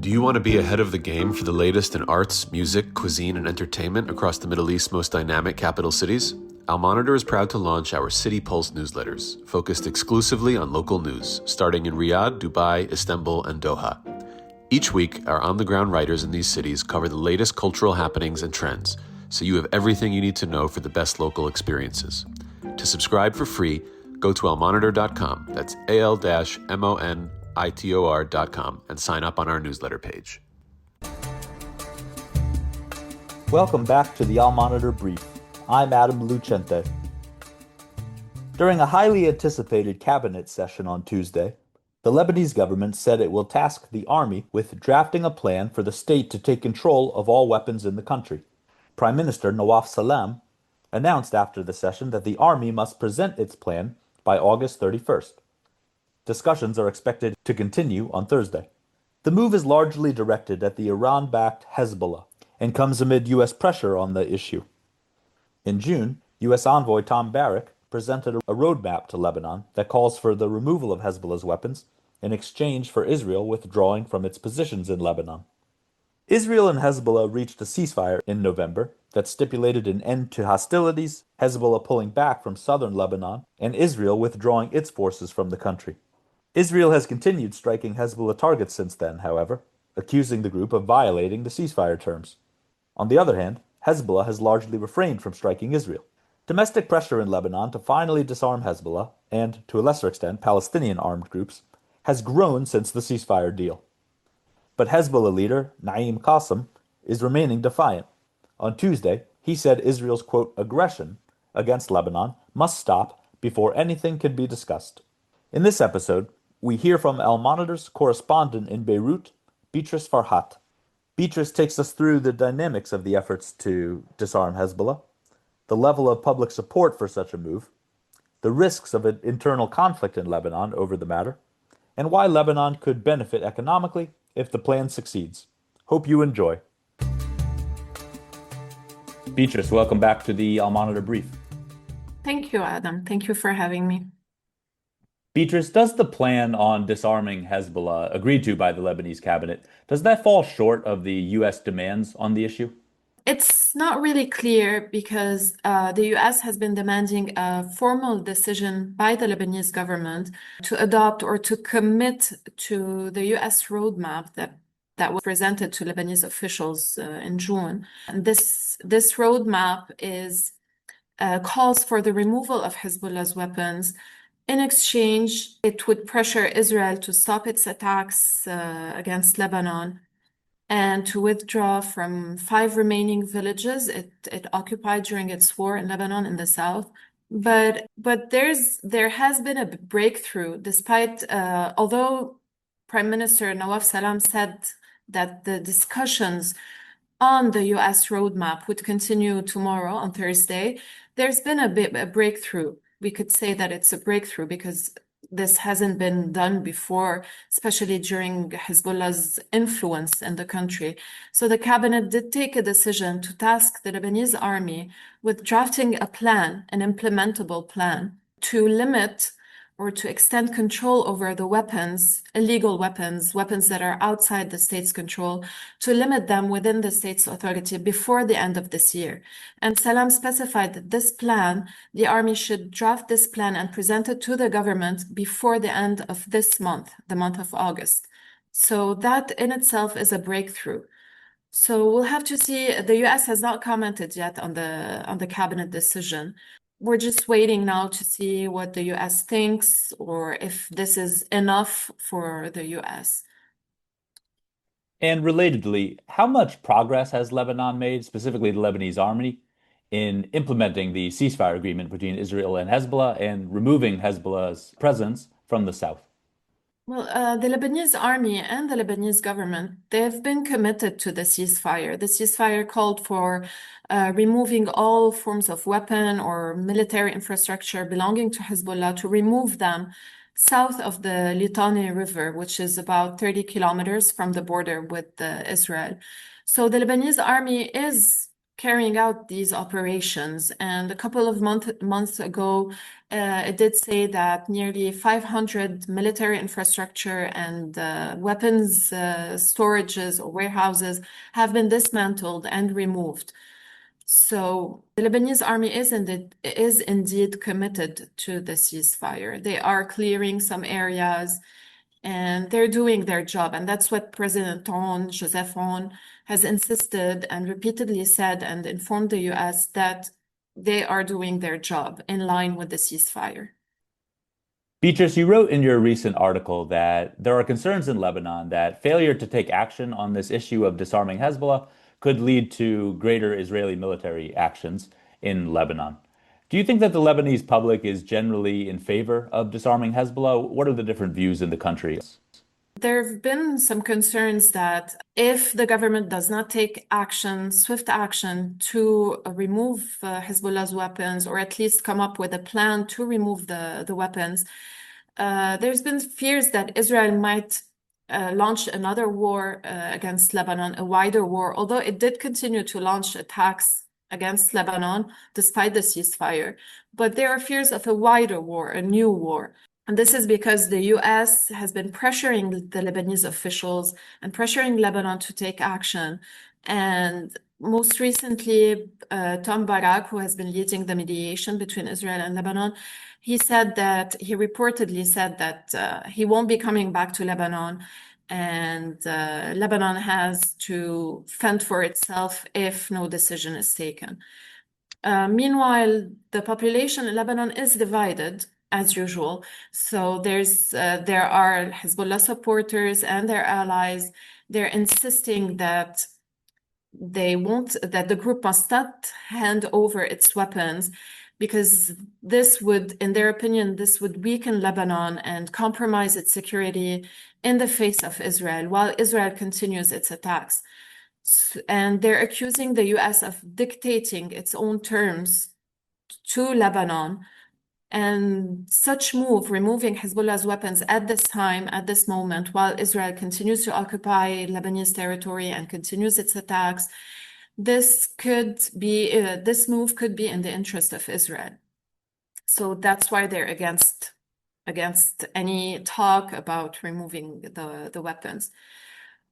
Do you want to be ahead of the game for the latest in arts, music, cuisine, and entertainment across the Middle East's most dynamic capital cities? Al Monitor is proud to launch our City Pulse newsletters, focused exclusively on local news, starting in Riyadh, Dubai, Istanbul, and Doha. Each week, our on-the-ground writers in these cities cover the latest cultural happenings and trends, so you have everything you need to know for the best local experiences. To subscribe for free, go to almonitor.com, that's al-monitor.com, and sign up on our newsletter page. Welcome back to the Al Monitor Brief. I'm Adam Lucente. During a highly anticipated cabinet session on Tuesday, the Lebanese government said it will task the army with drafting a plan for the state to take control of all weapons in the country. Prime Minister Nawaf Salam announced after the session that the army must present its plan by August 31st. Discussions are expected to continue on Thursday. The move is largely directed at the Iran-backed Hezbollah and comes amid U.S. pressure on the issue. In June, U.S. envoy Tom Barrack presented a roadmap to Lebanon that calls for the removal of Hezbollah's weapons in exchange for Israel withdrawing from its positions in Lebanon. Israel and Hezbollah reached a ceasefire in November that stipulated an end to hostilities, Hezbollah pulling back from southern Lebanon, and Israel withdrawing its forces from the country. Israel has continued striking Hezbollah targets since then, however, accusing the group of violating the ceasefire terms. On the other hand, Hezbollah has largely refrained from striking Israel. Domestic pressure in Lebanon to finally disarm Hezbollah, and, to a lesser extent, Palestinian armed groups, has grown since the ceasefire deal. But Hezbollah leader Naim Qassem is remaining defiant. On Tuesday, he said Israel's, quote, aggression against Lebanon must stop before anything can be discussed. In this episode, we hear from Al Monitor's correspondent in Beirut, Beatrice Farhat. Beatrice takes us through the dynamics of the efforts to disarm Hezbollah, the level of public support for such a move, the risks of an internal conflict in Lebanon over the matter, and why Lebanon could benefit economically if the plan succeeds. Hope you enjoy. Beatrice, welcome back to the Al Monitor Brief. Thank you, Adam. Thank you for having me. Beatrice, does the plan on disarming Hezbollah, agreed to by the Lebanese cabinet, does that fall short of the U.S. demands on the issue? It's not really clear because the U.S. has been demanding a formal decision by the Lebanese government to adopt or to commit to the U.S. roadmap that was presented to Lebanese officials in June. And this roadmap calls for the removal of Hezbollah's weapons. In exchange, it would pressure Israel to stop its attacks against Lebanon and to withdraw from 5 remaining villages it occupied during its war in Lebanon in the south. But there has been a breakthrough, despite although Prime Minister Nawaf Salam said that the discussions on the U.S. roadmap would continue tomorrow on Thursday. There's been a breakthrough. We could say that it's a breakthrough because this hasn't been done before, especially during Hezbollah's influence in the country. So the cabinet did take a decision to task the Lebanese army with drafting a plan, an implementable plan, to limit or to extend control over the weapons, illegal weapons that are outside the state's control, to limit them within the state's authority before the end of this year. And Salam specified that this plan, the army should draft this plan and present it to the government before the end of this month, the month of August. So that in itself is a breakthrough. So we'll have to see. The U.S. has not commented yet on the cabinet decision. We're just waiting now to see what the U.S. thinks or if this is enough for the U.S. And relatedly, how much progress has Lebanon made, specifically the Lebanese army, in implementing the ceasefire agreement between Israel and Hezbollah and removing Hezbollah's presence from the south? Well, the Lebanese army and the Lebanese government, they've been committed to the ceasefire. The ceasefire called for removing all forms of weapon or military infrastructure belonging to Hezbollah, to remove them south of the Litani River, which is about 30 kilometers from the border with Israel. So the Lebanese army is carrying out these operations. And a couple of months ago, it did say that nearly 500 military infrastructure and weapons storages or warehouses have been dismantled and removed. So the Lebanese army is indeed committed to the ceasefire. They are clearing some areas and they're doing their job. And that's what President Joseph Aoun, has insisted and repeatedly said and informed the US that they are doing their job in line with the ceasefire. Beatrice, you wrote in your recent article that there are concerns in Lebanon that failure to take action on this issue of disarming Hezbollah could lead to greater Israeli military actions in Lebanon. Do you think that the Lebanese public is generally in favor of disarming Hezbollah? What are the different views in the country? There have been some concerns that if the government does not take action, swift action to remove Hezbollah's weapons, or at least come up with a plan to remove the weapons, there's been fears that Israel might launch another war against Lebanon, a wider war, although it did continue to launch attacks against Lebanon despite the ceasefire. But there are fears of a wider war, a new war. And this is because the US has been pressuring the Lebanese officials and pressuring Lebanon to take action. And most recently, Tom Barak, who has been leading the mediation between Israel and Lebanon, he reportedly said that he won't be coming back to Lebanon, and Lebanon has to fend for itself if no decision is taken. Meanwhile, the population in Lebanon is divided, as usual. So there are Hezbollah supporters and their allies. They're insisting that the group must not hand over its weapons, because this would, in their opinion, this would weaken Lebanon and compromise its security in the face of Israel, while Israel continues its attacks. And they're accusing the US of dictating its own terms to Lebanon. And such move, removing Hezbollah's weapons at this time, at this moment, while Israel continues to occupy Lebanese territory and continues its attacks, this move could be in the interest of Israel. So that's why they're against any talk about removing the weapons.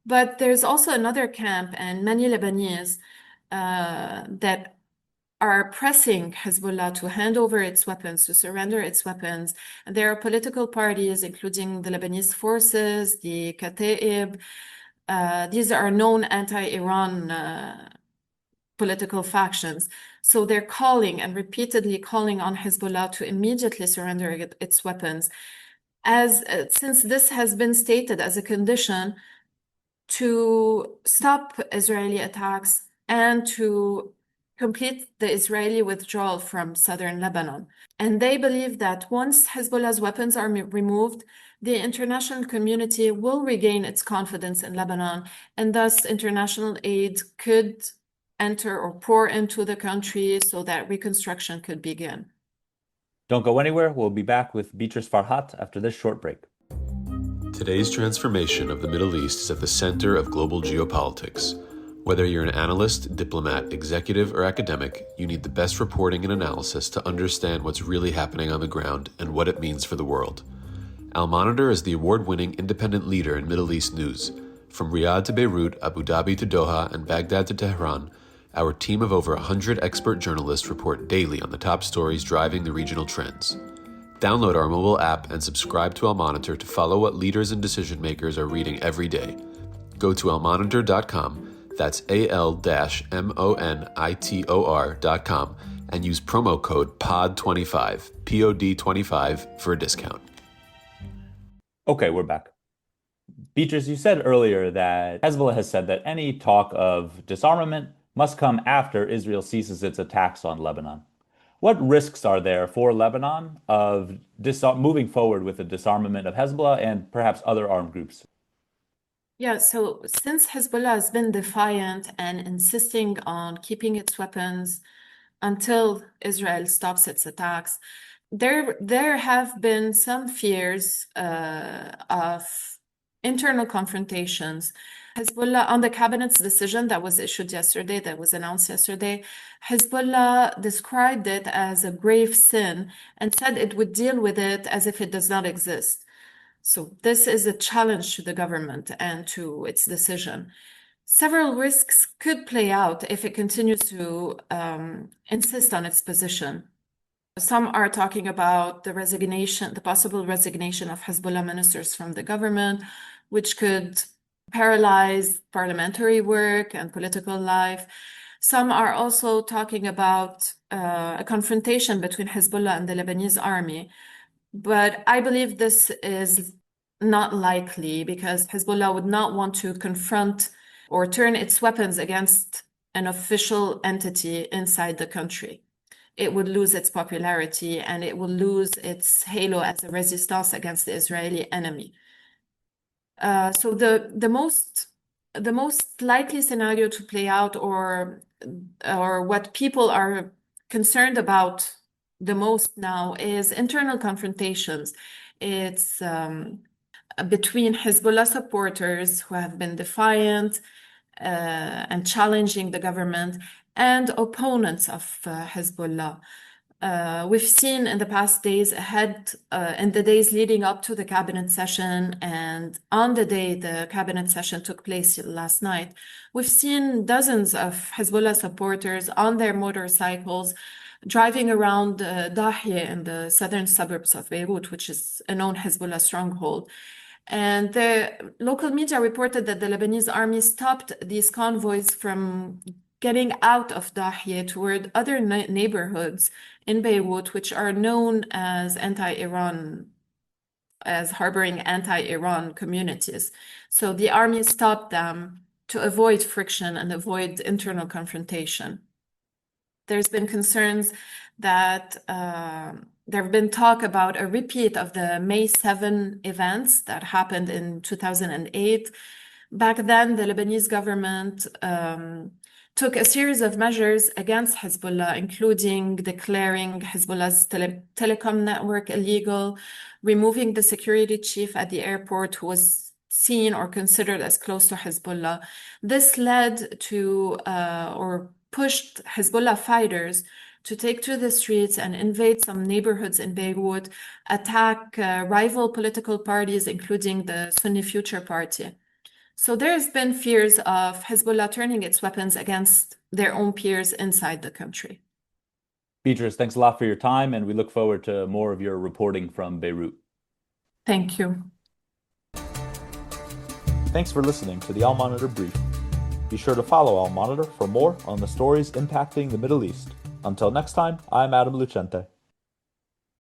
But there's also another camp, and many Lebanese that are pressing Hezbollah to hand over its weapons, to surrender its weapons. And there are political parties, including the Lebanese Forces, the Kataib. These are known anti-Iran political factions. So they're calling and repeatedly calling on Hezbollah to immediately surrender its weapons, since this has been stated as a condition to stop Israeli attacks and to complete the Israeli withdrawal from southern Lebanon. And they believe that once Hezbollah's weapons are removed, the international community will regain its confidence in Lebanon, and thus international aid could enter or pour into the country so that reconstruction could begin. Don't go anywhere. We'll be back with Beatrice Farhat after this short break. Today's transformation of the Middle East is at the center of global geopolitics. Whether you're an analyst, diplomat, executive, or academic, you need the best reporting and analysis to understand what's really happening on the ground and what it means for the world. Al-Monitor is the award-winning independent leader in Middle East news. From Riyadh to Beirut, Abu Dhabi to Doha, and Baghdad to Tehran, our team of over 100 expert journalists report daily on the top stories driving the regional trends. Download our mobile app and subscribe to Al-Monitor to follow what leaders and decision makers are reading every day. Go to almonitor.com, that's AL-MONITOR.com, and use promo code POD25, POD25, for a discount. Okay, we're back. Beatrice, you said earlier that Hezbollah has said that any talk of disarmament must come after Israel ceases its attacks on Lebanon. What risks are there for Lebanon of moving forward with the disarmament of Hezbollah and perhaps other armed groups? Yeah, so since Hezbollah has been defiant and insisting on keeping its weapons until Israel stops its attacks, there have been some fears of internal confrontations. Hezbollah, on the cabinet's decision that was issued yesterday, that was announced yesterday, Hezbollah described it as a grave sin and said it would deal with it as if it does not exist. So this is a challenge to the government and to its decision. Several risks could play out if it continues to insist on its position. Some are talking about the possible resignation of Hezbollah ministers from the government, which could paralyze parliamentary work and political life. Some are also talking about a confrontation between Hezbollah and the Lebanese army. But I believe this is not likely because Hezbollah would not want to confront or turn its weapons against an official entity inside the country. It would lose its popularity and it will lose its halo as a resistance against the Israeli enemy. So the most likely scenario to play out, or what people are concerned about the most now, is internal confrontations. It's between Hezbollah supporters who have been defiant and challenging the government and opponents of Hezbollah. We've seen in the past days in the days leading up to the cabinet session and on the day the cabinet session took place last night, we've seen dozens of Hezbollah supporters on their motorcycles driving around Dahieh in the southern suburbs of Beirut, which is a known Hezbollah stronghold. And the local media reported that the Lebanese army stopped these convoys from getting out of Dahieh toward other neighborhoods in Beirut, which are known as harboring anti-Iran communities. So the army stopped them to avoid friction and avoid internal confrontation. There's been concerns that there have been talk about a repeat of the May 7 events that happened in 2008. Back then, the Lebanese government took a series of measures against Hezbollah, including declaring Hezbollah's telecom network illegal, removing the security chief at the airport who was seen or considered as close to Hezbollah. This led to or pushed Hezbollah fighters to take to the streets and invade some neighborhoods in Beirut, attack rival political parties, including the Sunni Future Party. So there's been fears of Hezbollah turning its weapons against their own peers inside the country. Beatrice, thanks a lot for your time, and we look forward to more of your reporting from Beirut. Thank you. Thanks for listening to the Al Monitor Brief. Be sure to follow Al Monitor for more on the stories impacting the Middle East. Until next time, I'm Adam Lucente.